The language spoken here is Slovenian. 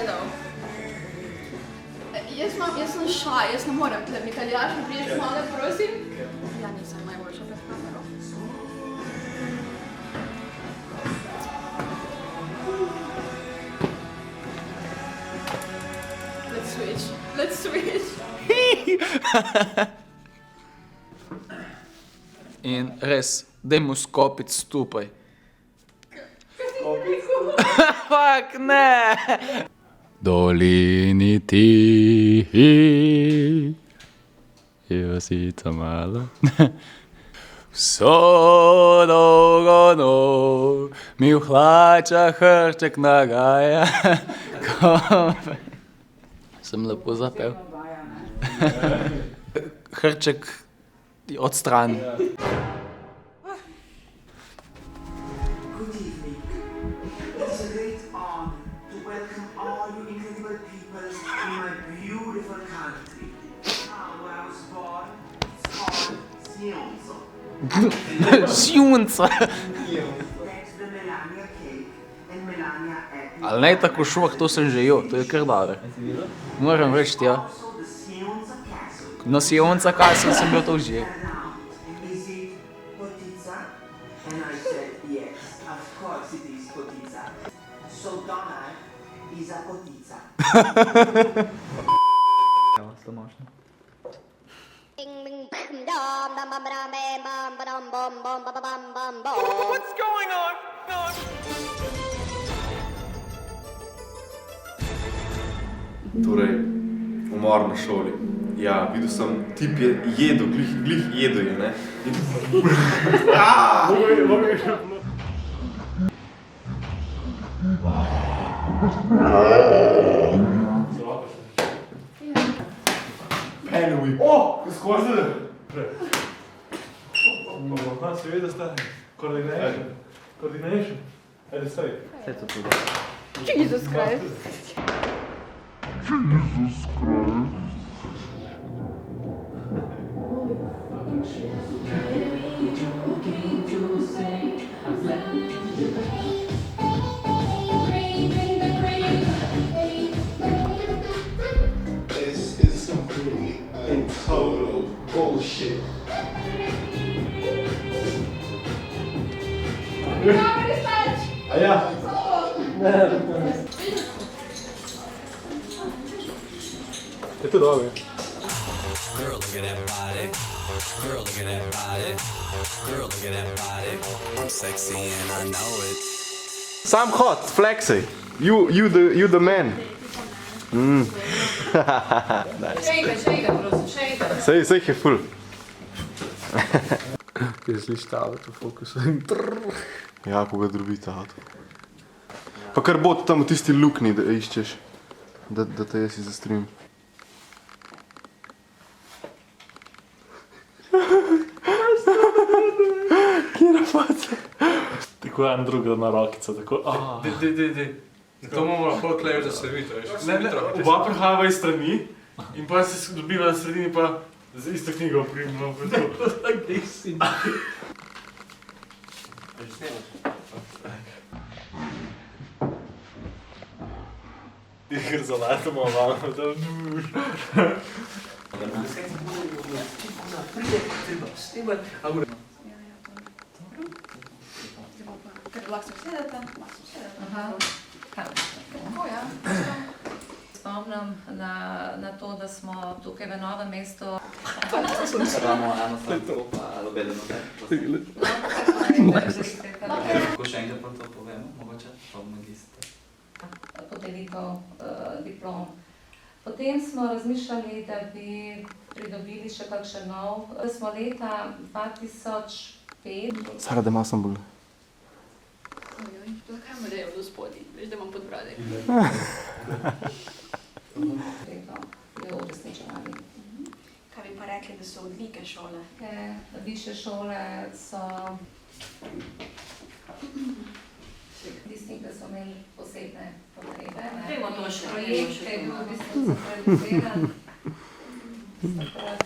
Hello. Jaz sem šaj, jaz ne morem tle. Mikaljaš, mi priješ malo, prosim? Ja, nisem najboljša pred kamero. Let's switch. In res, dajmo skopiti stupaj. Fak, ne! Dolini tihi, Josica mala. Vso dolgo noč mi v hlačah hrček nagaja. Sem lepo zapel. Hrček odstran. Good evening. It is a great honor to welcome all you incredible people in my beautiful country. Where I was born, it's called Sionzo. Sjunca. That's the Melania cake and Melania apple. Ali ne tako švah, to sem že jo, to je kar dobro. Moram reči, ja. Also the Sionza castle. Na Sionca Castle sem bil to že. Around. And is it Potizza? And I said yes, of course it is Potizza. So Donald is a Potizza. What's going on? Torej, umor na šoli. Ja, videl sem, tip je jedel, glih jedel je, ne? Anyway. O, skozi. Aha, seveda sta. Coordination. Ajde, stavi. Jesus Christ. This is complete and total bullshit. A ja. Je to dobro. Girl, look at that body. Girl, look at that body. Girl, look at that body. I'm sexy and I know it. Sam hot, flexi. You the man. Še enkrat, prosim, še enkrat. Sej jih je ful. Kaj sliš ta avto fokus? Ja, ko ga drobi ta avto. Pa kar bo tam v tisti lukni, da iščeš, da te jaz izastrim. Kjera faca? Tako je en druga na rokica, tako. Dej. To bomo lahko tlejo za servito, veš. Oba prihajava iz strani in pa se dobiva na sredini pa z isto knjigo primimo. Gdje si? Ker zaletamo malo, da Lahko se sedete. Aha. Tako, ja. Spomnim na to, da smo tukaj v Novem mestu. Imamo eno stvar, pa lobedeno kaj. Ko še enkrat pa to povemo, mogoče, pa magister. Podelitev diplom. Potem smo razmišljali, da bi pridobili še kakšen nov. Smo leta 2005. Sara, da ima sem bolj. To kaj mu da je od spodnji, veš, da imam podbradek. Jo uresničevali. Kaj bi pa rekli, da so odlike šole? Više šole so tisti, da so imeli posebne potrebe. Vemo to še. Projekt je bil v bistvu centraliziran. Takrat